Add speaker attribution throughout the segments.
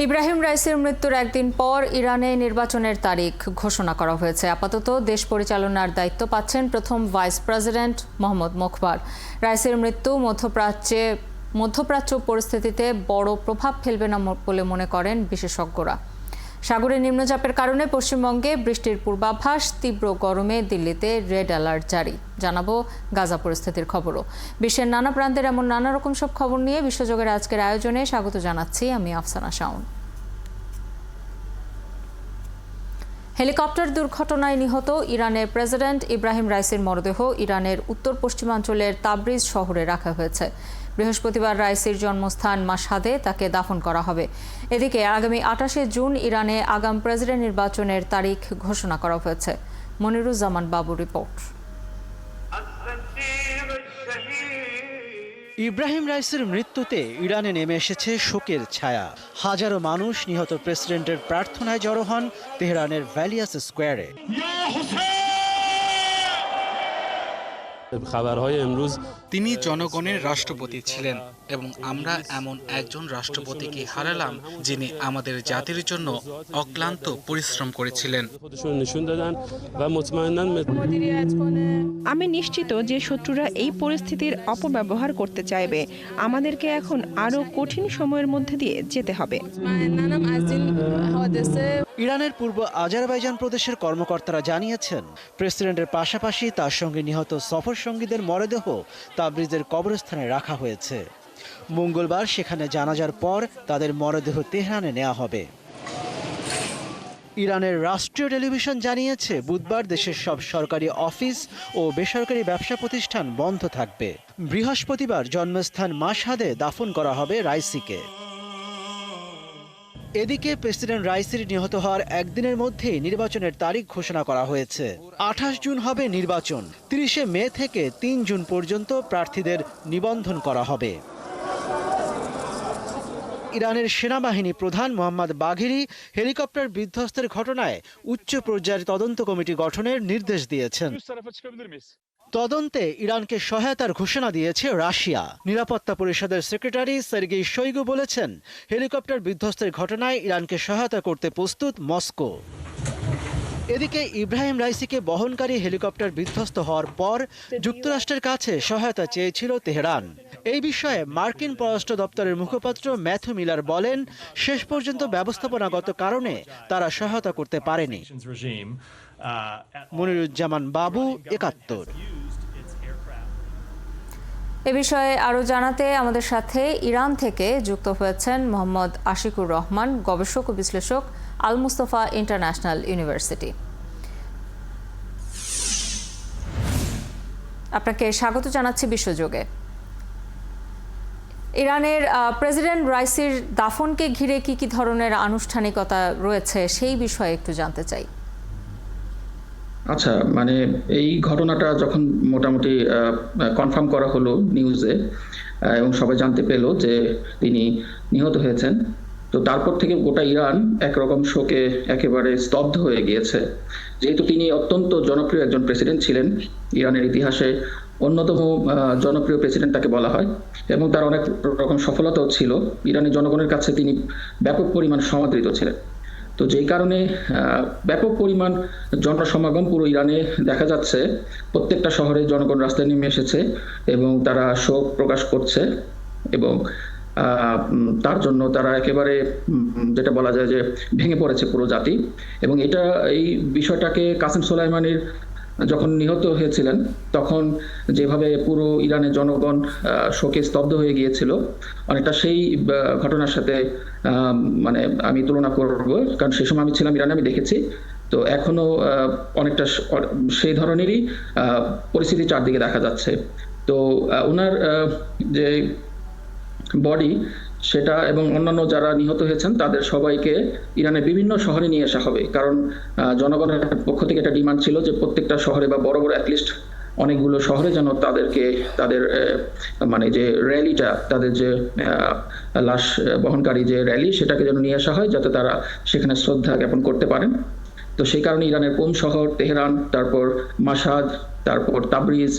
Speaker 1: ইব্রাহিম রাইসির মৃত্যুর একদিন পর ইরানে নির্বাচনের তারিখ ঘোষণা করা হয়েছে। আপাতত দেশ পরিচালনার দায়িত্ব পাচ্ছেন প্রথম ভাইস প্রেসিডেন্ট মোহাম্মদ মোখবার। রাইসির মৃত্যু মধ্যপ্রাচ্য পরিস্থিতিতে বড় প্রভাব ফেলবে না বলে মনে করেন বিশেষজ্ঞরা। সাগরে নিম্নচাপের কারণে পশ্চিমবঙ্গে বৃষ্টির পূর্বাভাস, তীব্র গরমে দিল্লিতে রেড অ্যালার্ট জারি। জানাবো গাজা পরিস্থিতির খবরও। বিশ্বের নানা প্রান্তের এমন নানা রকম সব খবর নিয়ে বিশ্বযোগের আজকের আয়োজনে স্বাগত জানাচ্ছি আমি আফসানা শাওন। হেলিকপ্টার দুর্ঘটনায় নিহত ইরানের প্রেসিডেন্ট ইব্রাহিম রাইসির মরদেহ ইরানের উত্তর পশ্চিমাঞ্চলের তাবরিজ শহরে রাখা হয়েছে। বৃহস্পতিবার রাইসির জন্মস্থান মাশহাদে তাকে দাফন করা হবে। এদিকে আগামী 28শে জুন ইরানে আগাম প্রেসিডেন্ট নির্বাচনের তারিখ ঘোষণা করা হয়েছে। মনিরুজ্জামান বাবুর রিপোর্ট।
Speaker 2: ইব্রাহিম রাইসির মৃত্যুতে ইরানে নেমে এসেছে শোকের ছায়া। হাজারো মানুষ নিহত প্রেসিডেন্টের প্রার্থনায় জড়ো হন তেহরানের ভ্যালিয়াস স্কোয়ারে।
Speaker 3: তিনি জনগণের রাষ্ট্রপতি ছিলেন এবং আমরা এমন একজন রাষ্ট্রপতিকে হারালাম যিনি আমাদের জাতির জন্য অক্লান্ত পরিশ্রম করেছিলেন।
Speaker 4: আমি নিশ্চিত যে শত্রুরা এই পরিস্থিতির অপব্যবহার করতে চাইবে। আমাদেরকে এখন আরো কঠিন সময়ের মধ্যে দিয়ে যেতে হবে।
Speaker 2: ইরানের পূর্ব আজারবাইজান প্রদেশের কর্মকর্তারা জানিয়েছেন, প্রেসিডেন্টের পাশাপাশি তার সঙ্গে নিহত সফর সঙ্গীদের মরদেহ তাবরিজের কবরস্থানে রাখা হয়েছে। মঙ্গলবার সেখানে জানাজার পর তাদের মরদেহ তেহরানে নেওয়া হবে। ইরানের রাষ্ট্রীয় টেলিভিশন জানিয়েছে, বুধবার দেশের সব সরকারি অফিস ও বেসরকারি ব্যবসা প্রতিষ্ঠান বন্ধ থাকবে। বৃহস্পতিবার জন্মস্থান মাশহাদে দাফন করা হবে রাইসিকে। এদিকে প্রেসিডেন্ট রাইসির নিহত হওয়ার একদিনের মধ্যেই নির্বাচনের তারিখ ঘোষণা করা হয়েছে। 28 জুন হবে নির্বাচন। 30শে মে থেকে 3 জুন পর্যন্ত প্রার্থীদের নিবন্ধন করা হবে। ইরানের সেনাবাহিনী প্রধান মোহাম্মদ বাঘেরি হেলিকপ্টার বিধ্বস্তের ঘটনায় উচ্চ পর্যায়ের তদন্ত কমিটি গঠনের নির্দেশ দিয়েছেন। তদন্তে ইরানকে সহায়তার ঘোষণা দিয়েছে রাশিয়া। নিরাপত্তা পরিষদের সেক্রেটারি সের্গেই শোইগু বলেছেন, হেলিকপ্টার বিধ্বস্তের ঘটনায় ইরানকে সহায়তা করতে প্রস্তুত মস্কো। এদিকে ইব্রাহিম রাইসিকে বহনকারী হেলিকপ্টার বিধ্বস্ত হওয়ার পর যুক্তরাষ্ট্রের কাছে সহায়তা চেয়েছিল তেহরান। এই বিষয়ে মার্কিন পররাষ্ট্র দপ্তরের মুখপাত্র ম্যাথু মিলার বলেন, শেষ পর্যন্ত ব্যবস্থাপনাগত কারণে তারা সহায়তা করতে পারেনি। মনিরুজ্জামান বাবু, ৭১।
Speaker 1: এ বিষয়ে আরও জানাতে আমাদের সাথে ইরান থেকে যুক্ত হয়েছেন মোহাম্মদ আশিকুর রহমান, গবেষক ও বিশ্লেষক, আল মুস্তফা ইন্টারন্যাশনাল ইউনিভার্সিটি। আপনাকে স্বাগত জানাচ্ছি বিশ্বযোগে। ইরানের প্রেসিডেন্ট রাইসির দাফনকে ঘিরে কি কি ধরনের আনুষ্ঠানিকতা রয়েছে সেই বিষয়ে একটু জানতে চাই।
Speaker 5: আচ্ছা, মানে এই ঘটনাটা যখন মোটামুটি কনফার্ম করা হলো নিউজে এবং সবাই জানতে পেল যে তিনি নিহত হয়েছেন, তো তারপর থেকে গোটা ইরান একরকম শোকে একেবারে স্তব্ধ হয়ে গিয়েছে। যেহেতু তিনি অত্যন্ত জনপ্রিয় একজন প্রেসিডেন্ট ছিলেন, ইরানের ইতিহাসে অন্যতম জনপ্রিয় প্রেসিডেন্ট তাকে বলা হয় এবং তার অনেক রকম সফলতাও ছিল। ইরানের জনগণের কাছে তিনি ব্যাপক পরিমাণ সমাদৃত ছিলেন। তো যেই কারণে ব্যাপক পরিমাণ জনসমাগম পুরো ইরানে দেখা যাচ্ছে। প্রত্যেকটা শহরে জনগণ রাস্তায় নেমে এসেছে এবং তারা শোক প্রকাশ করছে এবং তার জন্য তারা একেবারে যেটা বলা যায় যে ভেঙে পড়েছে পুরো জাতি। এবং এই বিষয়টাকে কাসেম সোলাইমানির যখন নিহত হয়েছিলেন তখন যেভাবে পুরো ইরানের জনগণ শোকে স্তব্ধ হয়ে গিয়েছিল, অনেকটা সেই ঘটনার সাথে মানে আমি তুলনা করব, কারণ সেই সময় আমি ছিলাম ইরানে, আমি দেখেছি। তো এখনো অনেকটা সেই ধরনেরই পরিস্থিতি চারদিকে দেখা যাচ্ছে। তো ওনার যে বডি সেটা এবং অন্যান্য যারা নিহত হয়েছেন তাদের সবাইকে ইরানের বিভিন্ন শহরে নিয়ে আসা হবে, কারণ জনগণের পক্ষ থেকে একটা ডিমান্ড ছিল যে প্রত্যেকটা শহরে বা বড় বড় অ্যাটলিস্ট অনেকগুলো শহরে যেন তাদের মানে যে র্যালিটা, তাদের যে লাশ বহনকারী যে র্যালি, সেটাকে যেন নিয়ে আসা হয় যাতে তারা সেখানে শ্রদ্ধা জ্ঞাপন করতে পারেন। তো সেই কারণে ইরানের কোন শহর, তেহরান, তারপর মাশহাদ, তারপর তাবরিজ,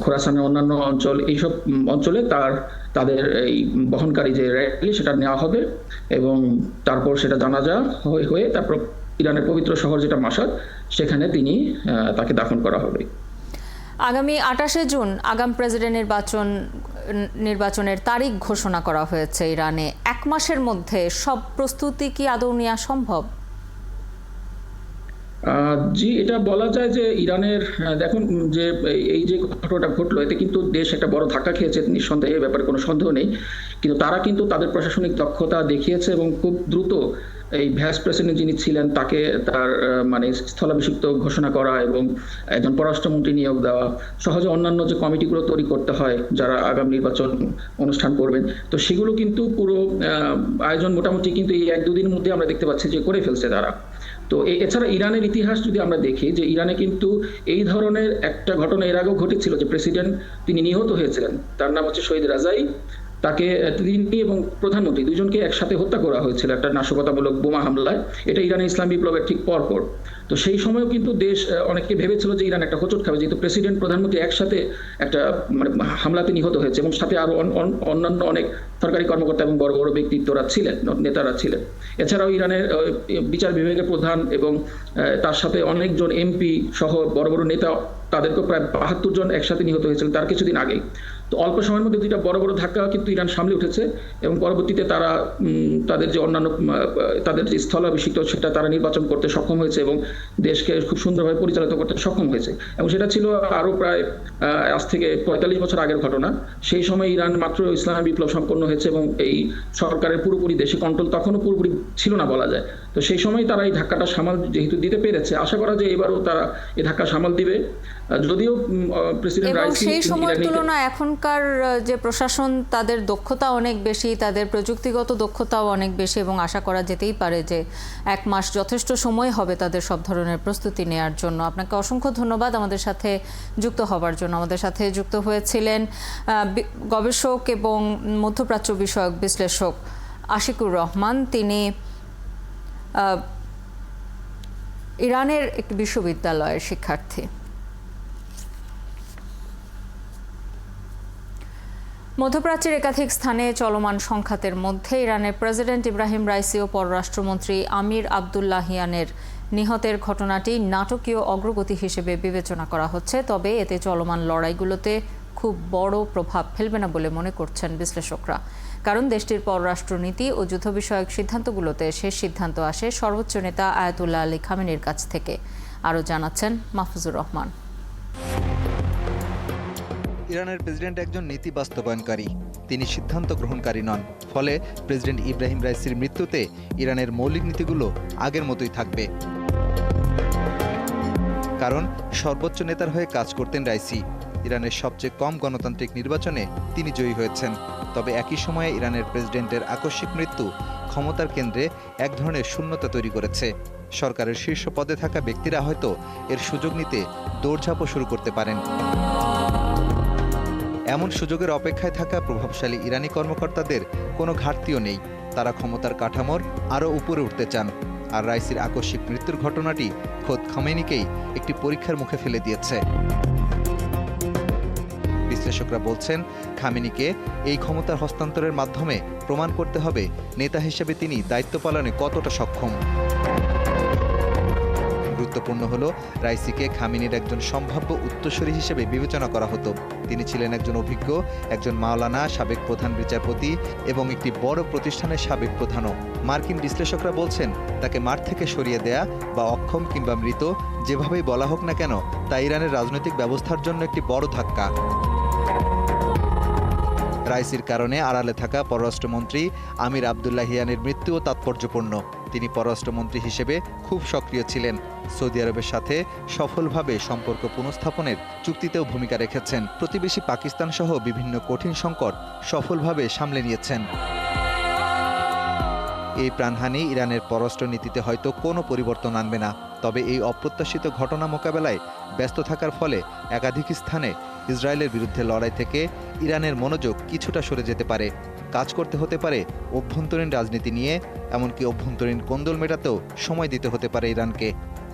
Speaker 5: খোরাসানের অন্যান্য অঞ্চল, এইসব অঞ্চলে তাদের এই বহনকারী যে র্যালি সেটা নেওয়া হবে এবং তারপর সেটা জানাজা হয়ে তারপর ইরানের পবিত্র শহর যেটা মাশাদ, সেখানে তাকে দাফন করা হবে।
Speaker 1: আগামী 28 জুন আগাম প্রেসিডেন্ট নির্বাচনের তারিখ ঘোষণা করা হয়েছে ইরানে। 1 মাসের মধ্যে সব প্রস্তুতি কি আদৌ নেওয়া সম্ভব?
Speaker 5: জি, এটা বলা যায় যে ইরানের দেখুন যে এই যে ঘটনাটা ঘটলো, এতে কিন্তু দেশ একটা বড় ধাক্কা খেয়েছে, নিঃসন্দেহে, এ ব্যাপারে কোনো সন্দেহ নেই। কিন্তু তারা কিন্তু তাদের প্রশাসনিক দক্ষতা দেখিয়েছে এবং খুব দ্রুত এই ভাইস প্রেসিডেন্ট যিনি ছিলেন তাকে তার মানে স্থলাভিষিক্ত ঘোষণা করা এবং একজন পররাষ্ট্রমন্ত্রী নিয়োগ দেওয়া, সহজে অন্যান্য যে কমিটিগুলো তৈরি করতে হয় যারা আগাম নির্বাচন অনুষ্ঠান করবেন, তো সেগুলো কিন্তু পুরো আয়োজন মোটামুটি কিন্তু এই 1-2 দিনের মধ্যে আমরা দেখতে পাচ্ছি যে করে ফেলছে তারা। তো এছাড়া ইরানের ইতিহাস যদি আমরা দেখি, যে ইরানে কিন্তু এই ধরনের একটা ঘটনা এর আগেও ঘটেছিল, যে প্রেসিডেন্ট তিনি নিহত হয়েছিলেন, তার নাম হচ্ছে শহীদ রাজাই। তাকে তিনি এবং প্রধানমন্ত্রী দুজনকে একসাথে হত্যা করা হয়েছিল একটা নাশকতামূলক বোমা হামলায়। এটা ইরানের ইসলাম বিপ্লবের ঠিক পরপর। তো সেই সময়ও কিন্তু দেশ অনেকে ভেবেছিল যে ইরান একটা হোঁচট খাবে, যেহেতু প্রেসিডেন্ট প্রধানমন্ত্রী একসাথে একটা মানে হামলাতে নিহত হয়েছে এবং সাথে আরো অন্যান্য অনেক সরকারি কর্মকর্তা এবং বড় বড় ব্যক্তিত্বরা ছিলেন, নেতারা ছিলেন। এছাড়াও ইরানের বিচার বিভাগের প্রধান এবং তার সাথে অনেকজন এমপি সহ বড় বড় নেতা, তাদেরকে প্রায় 72 জন একসাথে নিহত হয়েছিলেন তার কিছুদিন আগেই। তো অল্প সময়ের মধ্যে দুইটা বড় বড় ধাক্কা কিন্তু ইরান সামলে উঠেছে এবং পরবর্তীতে তারা তাদের যে অন্যান্য তাদের যে স্থলাভিষিক্ত সেটা তারা নির্বাচন করতে সক্ষম হয়েছে এবং দেশকে খুব সুন্দরভাবে পরিচালিত করতে সক্ষম হয়েছে। এবং সেটা ছিল আরো প্রায় আজ থেকে 45 বছর আগের ঘটনা। সেই সময় ইরান মাত্র ইসলামী বিপ্লব সম্পন্ন হয়েছে এবং এই সরকারের পুরোপুরি দেশে কন্ট্রোল তখনও পুরোপুরি ছিল না বলা যায়। তো সেই সময় তারা এই ধাক্কাটা সামাল যেহেতু দিতে পেরেছে, আশা করা যায় এবারও তারা এই ধাক্কা সামাল দিবে। যদিও প্রেসিডেন্ট রাইসি
Speaker 1: সেই সময়ের তুলনায় এখনকার যে প্রশাসন, তাদের দক্ষতা অনেক বেশি, তাদের প্রযুক্তিগত দক্ষতাও অনেক বেশি এবং আশা করা যেতেই পারে যে 1 মাস যথেষ্ট সময় হবে তাদের সব ধরনের প্রস্তুতি নেওয়ার জন্য। আপনাকে অসংখ্য ধন্যবাদ আমাদের সাথে যুক্ত হবার জন্য। আমাদের সাথে যুক্ত হয়েছিলেন গবেষক এবং মধ্যপ্রাচ্য বিষয়ক বিশ্লেষক আশিকুর রহমান। তিনি ইরানের একটি বিশ্ববিদ্যালয়ের শিক্ষার্থী। মধ্যপ্রাচ্যের একাধিক স্থানে চলমান সংঘাতের মধ্যে ইরানের প্রেসিডেন্ট ইব্রাহিম রাইসি ও পররাষ্ট্রমন্ত্রী আমির আবদুল্লাহিয়ানের নিহতের ঘটনাটি নাটকীয় অগ্রগতি হিসেবে বিবেচনা করা হচ্ছে। তবে এতে চলমান লড়াইগুলোতে খুব বড় প্রভাব ফেলবে না বলে মনে করছেন বিশ্লেষকরা। কারণ দেশটির পররাষ্ট্রনীতি ও যুদ্ধ বিষয়ক সিদ্ধান্তগুলোতে শেষ সিদ্ধান্ত আসে সর্বোচ্চ নেতা আয়াতুল্লাহ আলী খামেনির কাছ থেকে। আরও জানাচ্ছেন মাহফুজুর রহমান।
Speaker 6: ইরানের প্রেসিডেন্ট একজন নীতি বাস্তবায়নকারী, তিনি সিদ্ধান্ত গ্রহণকারী নন। ফলে প্রেসিডেন্ট ইব্রাহিম রাইসির মৃত্যুতে ইরানের মৌলিক নীতিগুলো আগের মতোই থাকবে। কারণ সর্বোচ্চ নেতার হয়ে কাজ করতেন রাইসি। ইরানের সবচেয়ে কম গণতান্ত্রিক নির্বাচনে তিনি জয়ী হয়েছেন। তবে একই সময়ে ইরানের প্রেসিডেন্টের আকস্মিক মৃত্যু ক্ষমতার কেন্দ্রে এক ধরনের শূন্যতা তৈরি করেছে। সরকারের শীর্ষ পদে থাকা ব্যক্তিরা হয়তো এর সুযোগ নিতে দৌড়ঝাঁপও শুরু করতে পারেন। এমন সুযোগের অপেক্ষায় থাকা প্রভাবশালী ইরানি কর্মকর্তাদের কোনো ঘাটতিও নেই। তারা ক্ষমতার কাঠামোর আরও উপরে উঠতে চান। আর রাইসির আকস্মিক মৃত্যুর ঘটনাটি খোদ খামেনিকেই একটি পরীক্ষার মুখে ফেলে দিয়েছে। বিশ্লেষকরা বলছেন, খামেনিকে এই ক্ষমতার হস্তান্তরের মাধ্যমে প্রমাণ করতে হবে নেতা হিসেবে তিনি দায়িত্ব পালনে কতটা সক্ষম। গুরুত্বপূর্ণ হলো রাইসিকে খামেনির একজন সম্ভাব্য উত্তরসূরি হিসেবে বিবেচনা করা হতো। তিনি ছিলেন একজন অভিজ্ঞ, একজন মাওলানা, সাবেক প্রধান বিচারপতি এবং একটি বড় প্রতিষ্ঠানের সাবেক প্রধানও। মার্কিন বিশ্লেষকরা বলছেন, তাকে মাঠ থেকে সরিয়ে দেয়া বা অক্ষম কিংবা মৃত, যেভাবেই বলা হোক না কেন, তা ইরানের রাজনৈতিক ব্যবস্থার জন্য একটি বড় ধাক্কা। রাইসির কারণে আড়ালে থাকা পররাষ্ট্রমন্ত্রী আমির আবদুল্লাহিয়ানের মৃত্যুও তাৎপর্যপূর্ণ। তিনি পররাষ্ট্রমন্ত্রী হিসেবে খুব সক্রিয় ছিলেন। সৌদি আরবের সাথে সফলভাবে সম্পর্ক পুনঃস্থাপনের চুক্তিতেও ভূমিকা রেখেছেন। প্রতিবেশী পাকিস্তান সহ বিভিন্ন কঠিন সংকট সফলভাবে সামলে নিয়েছেন। এই প্রাণহানি ইরানের পররাষ্ট্রনীতিতে হয়তো কোনো পরিবর্তন আনবে না। তবে এই অপ্রত্যাশিত ঘটনা মোকাবেলায় ব্যস্ত থাকার ফলে একাধিক স্থানে ইসরায়েলের বিরুদ্ধে লড়াই থেকে ইরানের মনোযোগ কিছুটা সরে যেতে পারে। কাজ করতে হতে পারে অভ্যন্তরীণ রাজনীতি নিয়ে, এমনকি অভ্যন্তরীণ কোন্দল মেটাতেও সময় দিতে হতে পারে ইরানকে।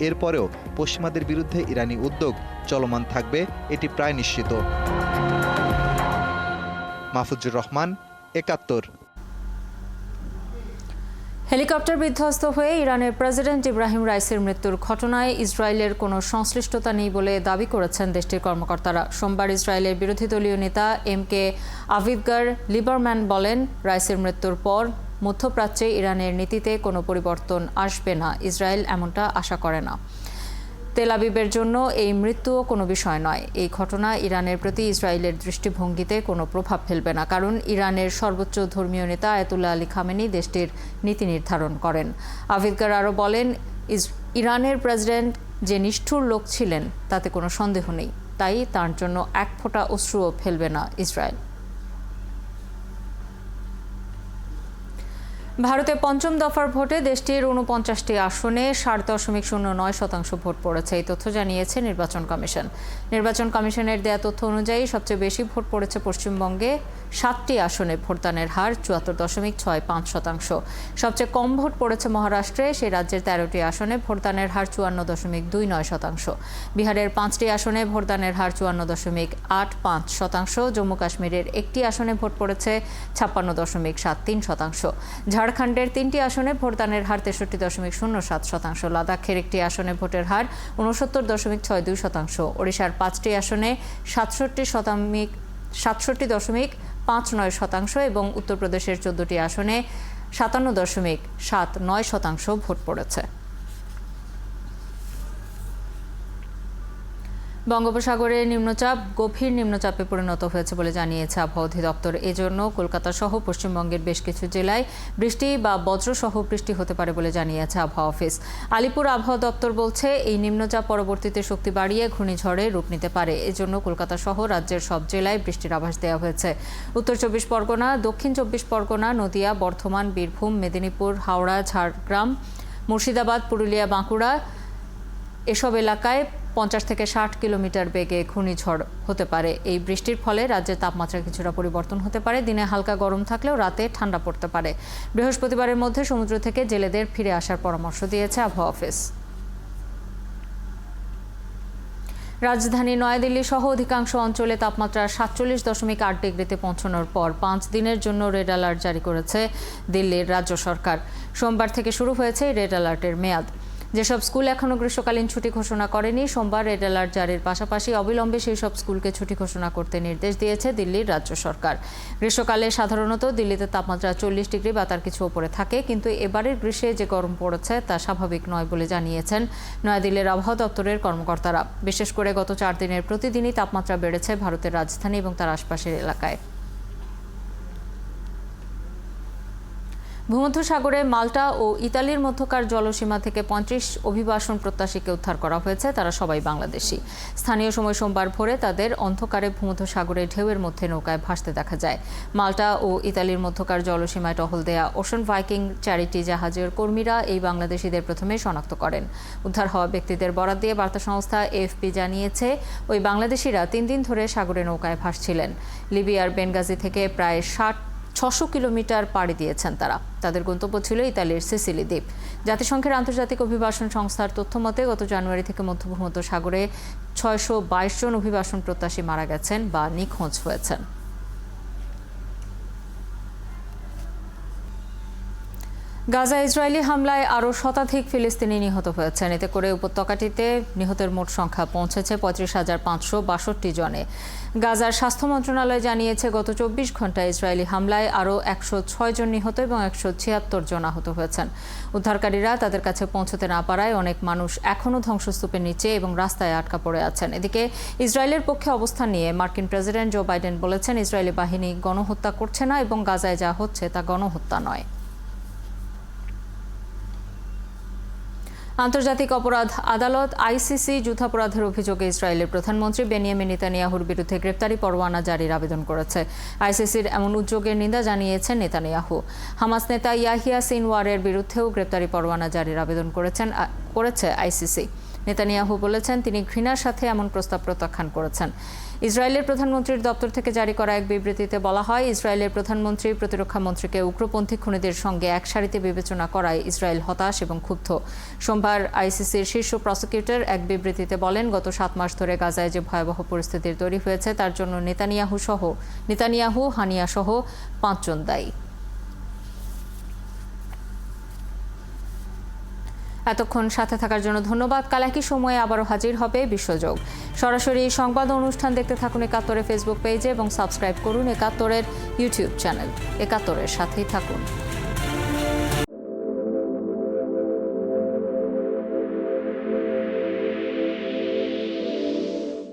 Speaker 6: এরপরেও পশ্চিমাদের বিরুদ্ধে ইরানি উদ্যোগ চলমান থাকবে এটি প্রায় নিশ্চিত। মাহফুজুর রহমান, ৭১।
Speaker 1: হেলিকপ্টার বিধ্বস্ত হয়ে ইরানের প্রেসিডেন্ট ইব্রাহিম রাইসির মৃত্যুর ঘটনায় ইসরায়েলের কোনো সংশ্লিষ্টতা নেই বলে দাবি করেছেন দেশটির কর্মকর্তারা। সোমবার ইসরায়েলের বিরোধী দলীয় নেতা এমকে আভিগর লিবারম্যান বলেন, রাইসির মৃত্যুর পর মধ্যপ্রাচ্যে ইরানের নীতিতে কোনো পরিবর্তন আসবে না। ইসরায়েল এমনটা আশা করে না। তেল আবিবের জন্য এই মৃত্যুও কোনো বিষয় নয়। এই ঘটনা ইরানের প্রতি ইসরায়েলের দৃষ্টিভঙ্গিতে কোনো প্রভাব ফেলবে না, কারণ ইরানের সর্বোচ্চ ধর্মীয় নেতা আয়াতুল্লাহ আলী খামেনি দেশটির নীতি নির্ধারণ করেন। আভিদগার আরও বলেন, ইরানের প্রেসিডেন্ট যে নিষ্ঠুর লোক ছিলেন তাতে কোনো সন্দেহ নেই, তাই তার জন্য এক ফোঁটা অশ্রুও ফেলবে না ইসরায়েল। ভারতে পঞ্চম দফার ভোটে দেশটির ৪৯টি আসনে ৭.০৯% ভোট পড়েছে। এই তথ্য জানিয়েছে নির্বাচন কমিশন। নির্বাচন কমিশনের দেয়া তথ্য অনুযায়ী সবচেয়ে বেশি ভোট পড়েছে পশ্চিমবঙ্গে। ৭টি আসনে ভোটদানের হার ৭৪.৬৫%। সবচেয়ে কম ভোট পড়েছে মহারাষ্ট্রে। সেই রাজ্যের ১৩টি আসনে ভোটদানের হার ৫৪.২৯%। বিহারের ৫টি আসনে ভোটদানের হার ৫৪.৮৫%। জম্মু কাশ্মীরের একটি আসনে ভোট পড়েছে ৫৬.৭৩%। ঝাড়খণ্ডের 3টি আসনে ভোটদানের হার ৬৩.০৭%। লাদাখের একটি আসনে ভোটের হার ৬৯.৬২%। ওড়িশার 5টি আসনে ৬৭.৫৯% এবং উত্তরপ্রদেশের 14টি আসনে ৫৭.৭৯% ভোট পড়েছে। বঙ্গোপসাগরে নিম্নচাপ গভীর নিম্নচাপে পরিণত হয়েছে বলে জানিয়েছে আবহাওয়া অধিদপ্তর। এজন্য কলকাতা সহ পশ্চিমবঙ্গের বেশ কিছু জেলায় বৃষ্টি বা বজ্রসহ বৃষ্টি হতে পারে বলে জানিয়েছে আবহাওয়া অফিস। আলিপুর আবহাওয়া দপ্তর বলছে, এই নিম্নচাপ পরবর্তীতে শক্তি বাড়িয়ে ঘূর্ণিঝড়ে রূপ নিতে পারে। এজন্য কলকাতা সহ রাজ্যের সব জেলায় বৃষ্টির আভাস দেওয়া হয়েছে। উত্তর ২৪ পরগনা, দক্ষিণ ২৪ পরগনা, নদিয়া, বর্ধমান, বীরভূম, মেদিনীপুর, হাওড়া, ঝাড়গ্রাম, মুর্শিদাবাদ, পুরুলিয়া, বাঁকুড়া এসব এলাকায় ৫০ থেকে ৬০ কিলোমিটার বেগে ঘূর্ণিঝড় হতে পারে। এই বৃষ্টির ফলে রাজ্যের তাপমাত্রা কিছুটা পরিবর্তন হতে পারে। দিনে হালকা গরম থাকলেও রাতে ঠান্ডা পড়তে পারে। বৃহস্পতিবারের মধ্যে সমুদ্র থেকে জেলেদের ফিরে আসার পরামর্শ দিয়েছে আবহাওয়া অফিস। রাজধানী নয়াদিল্লি সহ অধিকাংশ অঞ্চলে তাপমাত্রা ৪৭.৮ ডিগ্রিতে পৌঁছানোর পর 5 দিনের জন্য রেড অ্যালার্ট জারি করেছে দিল্লির রাজ্য সরকার। সোমবার থেকে শুরু হয়েছে রেড অ্যালার্টের মেয়াদ। যেসব স্কুল এখনও গ্রীষ্মকালীন ছুটি ঘোষণা করেনি, সোমবার রেড অ্যালার্ট জারির পাশাপাশি অবিলম্বে সেই সব স্কুলকে ছুটি ঘোষণা করতে নির্দেশ দিয়েছে দিল্লির রাজ্য সরকার। গ্রীষ্মকালে সাধারণত দিল্লিতে তাপমাত্রা 40 ডিগ্রি বা তার কিছু ওপরে থাকে, কিন্তু এবারের গ্রীষ্মে যে গরম পড়েছে তা স্বাভাবিক নয় বলে জানিয়েছেন নয়াদিল্লির আবহাওয়া দপ্তরের কর্মকর্তারা। বিশেষ করে গত 4 দিনের প্রতিদিনই তাপমাত্রা বেড়েছে ভারতের রাজধানী এবং তার আশপাশের এলাকায়। ভূমধ্যসাগরে মাল্টা ও ইতালির মধ্যকার জলসীমা থেকে 35 অভিবাসন প্রত্যাশীকে উদ্ধার করা হয়েছে। তারা সবাই বাংলাদেশি। স্থানীয় সময় সোমবার ভোরে তাদের অন্ধকারে ভূমধ্যসাগরে ঢেউয়ের মধ্যে নৌকায় ভাসতে দেখা যায়। মাল্টা ও ইতালির মধ্যকার জলসীমায় টহল দেয়া ওশান ভাইকিং চ্যারিটি জাহাজের কর্মীরা এই বাংলাদেশিদের প্রথমে শনাক্ত করেন। উদ্ধার হওয়া ব্যক্তিদের বরাত দিয়ে বার্তা সংস্থা এএফপি জানিয়েছে, ওই বাংলাদেশিরা 3 দিন ধরে সাগরে নৌকায় ভাসছিলেন। লিবিয়ার বেনগাজি থেকে প্রায় 600 কিলোমিটার পাড়ি দিয়েছেন তারা। তাদের গন্তব্য ছিল ইতালির সিসিলি দ্বীপ। জাতিসংঘের আন্তর্জাতিক অভিবাসন সংস্থার তথ্য মতে গত জানুয়ারি থেকে মধ্যসাগরে 622 জন অভিবাসন প্রত্যাশী মারা গেছেন বা নিখোঁজ হয়েছেন। গাজা ইসরায়েলি হামলায় আরও শতাধিক ফিলিস্তিনি নিহত হয়েছেন। এতে করে উপত্যকাটিতে নিহতের মোট সংখ্যা পৌঁছেছে ৩৫,৫৬২ জনে। গাজার স্বাস্থ্য মন্ত্রণালয় জানিয়েছে, গত ২৪ ঘন্টায় ইসরায়েলি হামলায় আরও ১০৬ জন নিহত এবং ১৭৬ জন আহত হয়েছেন। উদ্ধারকারীরা তাদের কাছে পৌঁছতে না পারায় অনেক মানুষ এখনও ধ্বংসস্তূপের নিচে এবং রাস্তায় আটকা পড়ে আছেন। এদিকে ইসরায়েলের পক্ষে অবস্থান নিয়ে মার্কিন প্রেসিডেন্ট জো বাইডেন বলেছেন, ইসরায়েলি বাহিনী গণহত্যা করছে না এবং গাজায় যা হচ্ছে তা গণহত্যা নয়। আন্তর্জাতিক অপরাধ আদালত আইসিসি যুদ্ধাপরাধের অভিযোগে ইসরায়েলের প্রধানমন্ত্রী বেনিয়ামিন নেতানিয়াহুর বিরুদ্ধে গ্রেপ্তারি পরোয়ানা জারির আবেদন করেছে। আইসিসির এমন উদ্যোগের নিন্দা জানিয়েছেন নেতানিয়াহু। হামাস নেতা ইয়াহিয়া সিনওয়ারের বিরুদ্ধেও গ্রেপ্তারি পরোয়ানা জারির আবেদন করেছে আইসিসি। নেতানিয়াহু বলেছেন তিনি ঘৃণার সাথে এমন প্রস্তাব প্রত্যাখ্যান করেছেন। ইসরায়েলের প্রধানমন্ত্রীর দপ্তর থেকে জারি করা এক বিবৃতিতে বলা হয়, ইসরায়েলের প্রধানমন্ত্রী প্রতিরক্ষা মন্ত্রীকে উগ্রপন্থী খুনিদের সঙ্গে এক সারিতে বিবেচনা করায় ইসরায়েল হতাশ এবং ক্ষুব্ধ। সোমবার আইসিসির শীর্ষ প্রসিকিউটর এক বিবৃতিতে বলেন, গত 7 মাস ধরে গাজায় যে ভয়াবহ পরিস্থিতির তৈরি হয়েছে তার জন্য নেতানিয়াহু, হানিয়া সহ 5 জন দায়ী। এতক্ষণ সাথে থাকার জন্য ধন্যবাদ। কাল একই সময়ে আবারও হাজির হবে বিশ্বযোগ। সরাসরি সংবাদ অনুষ্ঠান দেখতে থাকুন একাত্তরের ফেসবুক পেজে এবং সাবস্ক্রাইব করুন একাত্তরের ইউটিউব চ্যানেল। একাত্তরের সাথেই থাকুন।